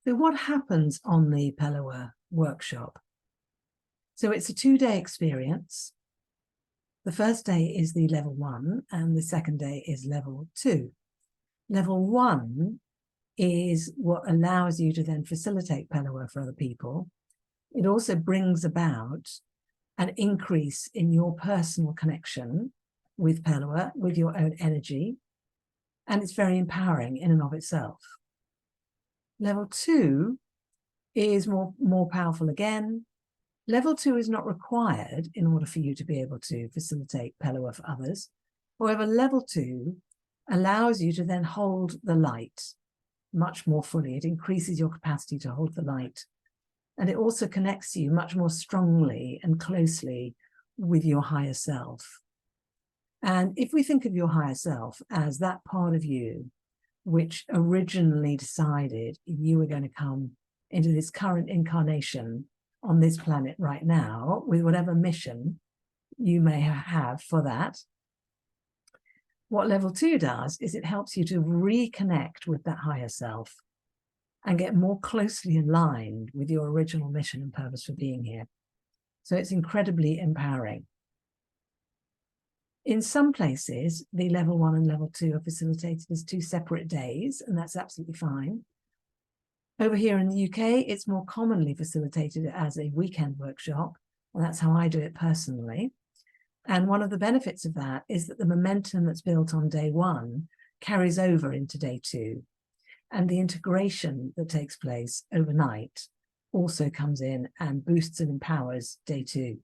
So what happens on the Pellowah workshop? So it's a 2-day experience. The first day is the level 1 and the second day is level 2. Level 1 is what allows you to then facilitate Pellowah for other people. It also brings about an increase in your personal connection with Pellowah, with your own energy, and it's very empowering in and of itself. Level 2 is more powerful again. Level 2 is not required in order for you to be able to facilitate Pellowah for others. However, level 2 allows you to then hold the light much more fully. It increases your capacity to hold the light. And it also connects you much more strongly and closely with your higher self. And if we think of your higher self as that part of you which originally decided you were going to come into this current incarnation on this planet right now with whatever mission you may have for that, what level 2 does is it helps you to reconnect with that higher self and get more closely aligned with your original mission and purpose for being here. So it's incredibly empowering. In some places, the level 1 and level 2 are facilitated as 2 separate days, and that's absolutely fine. Over here in the UK, it's more commonly facilitated as a weekend workshop, and that's how I do it personally. And one of the benefits of that is that the momentum that's built on day 1 carries over into day 2. And the integration that takes place overnight also comes in and boosts and empowers day 2.